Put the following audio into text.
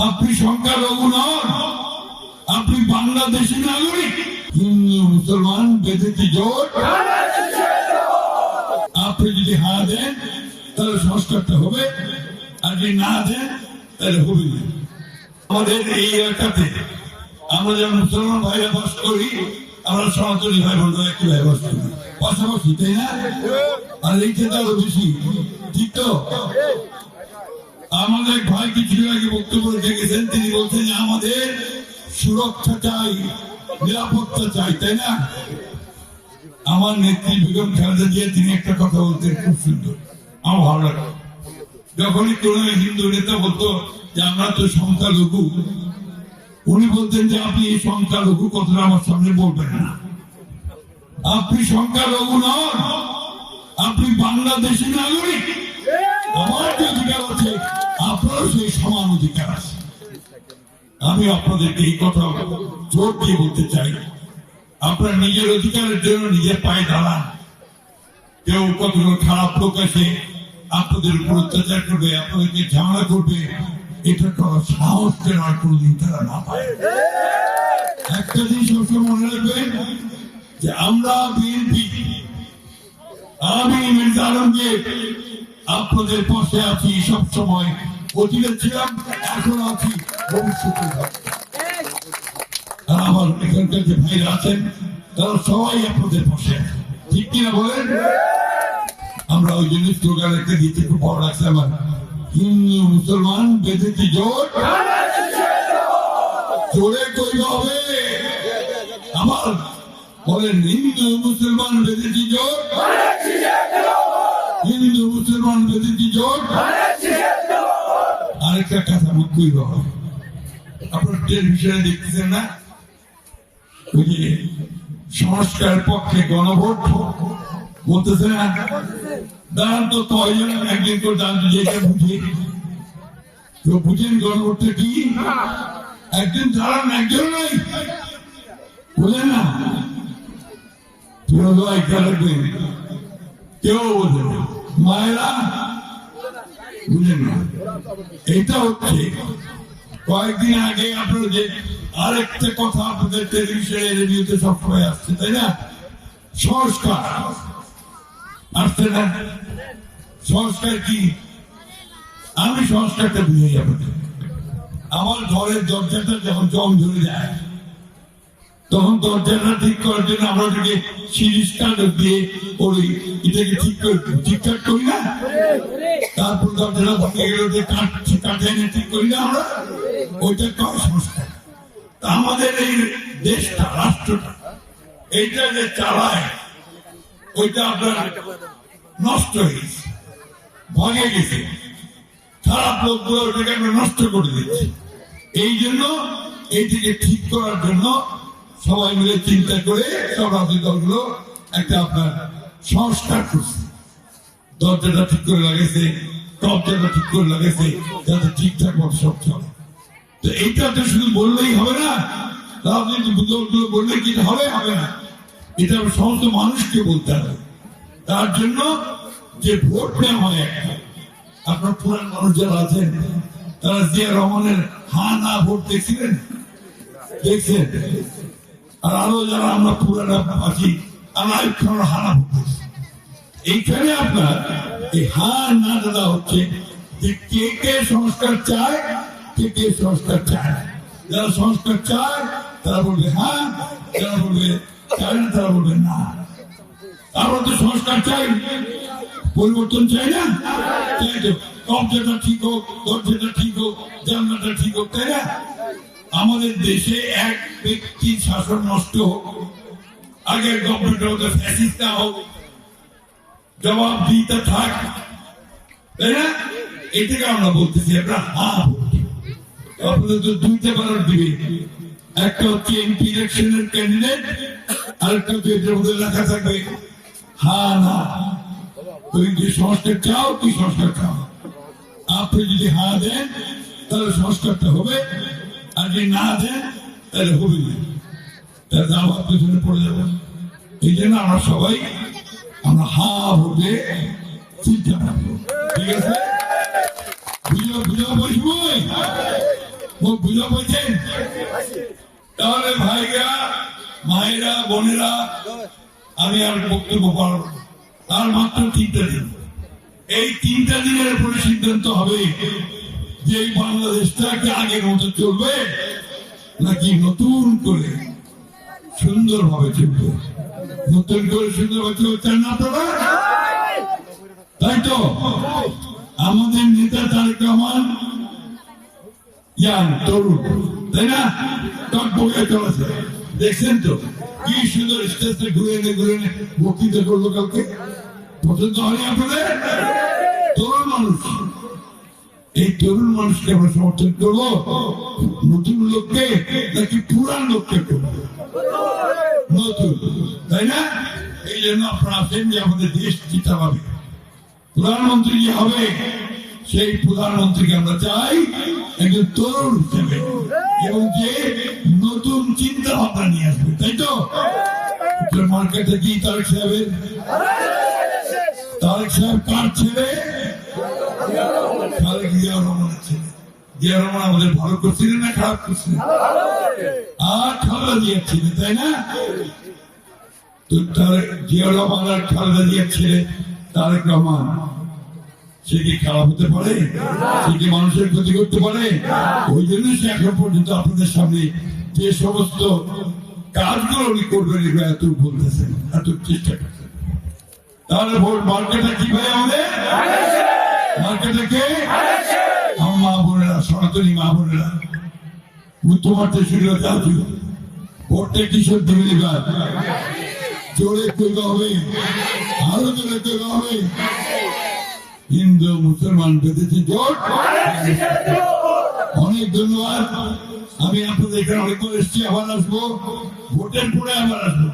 আপনি সংখ্যালঘু নন, আপনি বাংলাদেশি নাগরিক। হিন্দু মুসলমান বেঁধেছি জোট, আপনি যদি হ্যাঁ দেন তাহলে সংস্কারটা হবে, আর যদি না দেন তাহলে হবে না। আমাদের এই এলাকাতে আমরা যেমন মুসলমান ভাইরা বাস করি, আমরা সনাতনী ভাই বোনরা একই ভাই বাস করি পাশাপাশি, তাই না? আর এইটা আরো বেশি, ঠিক তো? আমাদের ভাই কিছু আগে বক্তব্য রেখে গেছেন, তিনি বলছেন যে আমাদের সুরক্ষা চাই, নিরাপত্তা চাই, তাই না? আমার নেত্রী বেগম খালেদা জিয়া তিনি একটা কথা বলতেন, খুব সুন্দর, আমার ভালো লাগে। যখনই কোন হিন্দু নেতা বলতো যে আমরা তো সংখ্যালঘু, উনি বলতেন যে আপনি এই সংখ্যালঘু কথাটা আমার সামনে বলবেন না। আপনি সংখ্যালঘু নন, আপনি বাংলাদেশি নাগরিক। আমার যে অধিকার আছে আপনারও সেই সমান অধিকার আছে। আমি আপনাদেরকে এই কথা জোর দিয়ে বলতে চাই, আপনার নিজের অধিকারের জন্য নিজের পায়ে দাঁড়ান। কেউ কতগুলো খারাপ লোক আসে আপনাদের উপর অত্যাচার করবে, আপনাদেরকে ঝামেলা করবে, এটা করার সাহস যেন আর কোনদিন তারা না পায়। একটা জিনিস সবসময় মনে রাখবেন যে আমরা বিএনপি, আমি মির্জা আলমগীর আপনাদের পাশে আছি, সবসময় অতীতে ছিলাম, এখন আছি, ভবিষ্যতে আমার এখানকার যে ভাইরা আছেন তারা সবাই আপনাদের পাশে, ঠিক কিনা বলেন? আমরা ওই জন্য স্লোগান একটা দিতে খুব বড় রাখছি, আমার হিন্দু মুসলমান বেঁধেছি জোট, জোরে কইবা হবে। আমার বলেন হিন্দু মুসলমান বেঁধেছি জোট, হিন্দু মুসলমান বেঁধেছি জোট। আরেকটা কথা মুখ কইবা হবে, আপনার টেলিভিশনে দেখতেছেন না, ওই যে সংস্কার পক্ষে গণভোট বলতেছে না, দাঁড়ান তো কয়জন একদিন করে দাঁড়ান, যেটা বুঝে তো বুঝেন গণভোটটা কি? একদিন দাঁড়ান, একজন নাই, বুঝলেন না? কেউ বোঝে না, মায়েরা বুঝেন না। এটা হচ্ছে কয়েকদিন আগে আপনার যে আরেকটা কথা আপনাদের টেলিভিশনে রেডিওতে সবসময় আসছে, তাই না? সংস্কার আসছে না? সংস্কার কি? আমি সংস্কারটা বুঝে যাবো। আমার ঘরের দরজাটা যখন জং ধরে যায়, তখন দরজাটা ঠিক করার জন্য আমরা ওটাকে সিরিজ কাণ্ড দিয়ে ওই এটাকে ঠিকঠাক করি না? তারপর দরজাটা ভেঙে গেলে ওটা কাঠে এনে ঠিক করি না আমরা? ওইটা কয় সংস্কার। আমাদের এই দেশটা, রাষ্ট্রটা, এইটা যে চালায়, ওইটা আপনার নষ্ট হয়ে গেছে, ভাঙে গেছে, খারাপ লোকগুলো ওটাকে আমরা নষ্ট করে দিচ্ছি। এই জন্য এইটিকে ঠিক করার জন্য সবাই মিলে চিন্তা করে সব রাজনৈতিক দলগুলো একটা আপনার সংস্কার করছে, দরজাটা ঠিক করে লাগেছে, দরজাটা ঠিক করে লাগেছে, যাতে ঠিকঠাক মতো সব চলে। তো এইটা তো শুধু বললেই হবে না, রাজনৈতিক দলগুলো বললে কি হবে? হবে না, এটা সমস্ত মানুষকে বলতে হবে। তার জন্য যে ভোট নেওয়া হয় একটা, আপনার পুরান মানুষ যারা আছেন তারা জিয়া রহমানের হা না ভোট দেখছিলেন, দেখছেন? আর আরো যারা আমরা পুরানা আছি, আমরা হানা ভোট দেখছি। এইখানে আপনার এই হা না দাদা হচ্ছে যে কে কে সংস্কার চায়, কে কে সংস্কার চায়। যারা সংস্কার চায় তারা বলবে হ্যাঁ, যারা বলবে চায় না তারা বলবে না। আমরা তো সংস্কার চাই, পরিবর্তন চাই না? চাই তো, কবজাটা ঠিক হোক, দরজাটা ঠিক হোক, জানলাটা ঠিক হোক, তাই না? আমাদের দেশে এক ব্যক্তির শাসন নষ্ট হোক, আগের গভর্নমেন্ট ফ্যাসিস্ট না হোক, জবাব দিতে থাক, তাই না? এটাকে আমরা বলতেছি আমরা হ্যাঁ। আপনাদের তো দুইটা ব্যালট দিবে, একটা হচ্ছে এমপি ইলেকশনের ক্যান্ডিডেট, আরেকটা হচ্ছে এটার মধ্যে লেখা থাকবে হ্যাঁ না। তুমি যে সংস্কার চাও, কি সংস্কার চাও? আপনি যদি হ্যাঁ দেন তাহলে সংস্কারটা হবে, আর যদি না দেন তাহলে হবে না, তাহলে আমার পেছনে পড়ে যাবেন। এই জন্য আমরা সবাই আমরা হ্যাঁ ভোটে চিন্তা করবো, ঠিক আছে? বুঝে বসবো। মুখ বুঝা পাইছেন? তাহলে ভাইরা, মায়েরা, বোনেরা, আমি আর বক্তব্য পারব না। আর মাত্র 3টা দিন। এই 3টা দিনের উপরে সিদ্ধান্ত হবে যে এই বাংলাদেশটা কি আগের মতো চলবে নাকি নতুন করে সুন্দরভাবে চলবে। নতুন করে সুন্দরভাবে চলবে চান না আপনারা? তাই তো আমাদের নেতা তারেক রহমান তরুণ, তাই না? টকবকে চলেছে, দেখছেন তো কি সুন্দর স্টেজে ঘুরে এনে বক্তৃতা করলো কালকে। পছন্দ হয়নি আপনাদের? তরুণ মানুষ, এই তরুণ মানুষকে আমরা সমর্থন করবো নতুন লোককে নাকি পুরান লোককে করবো? নতুন, তাই না? এই জন্য আপনারা আছেন যে আমাদের দেশ চিন্তা পাবে। প্রধানমন্ত্রী যে হবে সেই প্রধানমন্ত্রীকে আমরা চাই একজন তরুণ হিসেবে এবং যে নতুন চিন্তা ভাবনা নিয়ে আসবে, তাই তো? মার্কেটে কি তারেক সাহেবের? তারেক সাহেব কার ছেলে? তারেক জিয়া রহমানের ছেলে। জিয়া রহমান আমাদের ভালো করছিলেন না খারাপ করছিলেন? আর খালেদা জিয়ার ছেলে, তাই না? তো জিয়া রহমান আর খালেদা জিয়ার ছেলে তারেক রহমান, সে কি খারাপ হতে পারে? সে কি মানুষের ক্ষতি করতে পারে? ওই জন্য সে এখন পর্যন্ত আপনাদের সামনে যে সমস্ত কাজগুলো উনি করবেন এগুলো এত বলতেছেন, এত চেষ্টা করছেন। তাহলে ভোট মার্কেটে কি ভাই আমাদের? মার্কেটে কে? আমার মা বোনেরা, সনাতনী মা বোনেরা, বুদ্ধ মারতে শুরু হতে ছিল। ভোটটা কিশোর দেবে এবার জোরে তৈরি হবে, আরো জোরে তৈরি হবে। হিন্দু মুসলমান বেঁধেছে জোট। অনেক ধন্যবাদ। আমি আপনাদের এখানে অনেক করে এসেছি, আবার আসবো, ভোটের পরে আবার আসবো।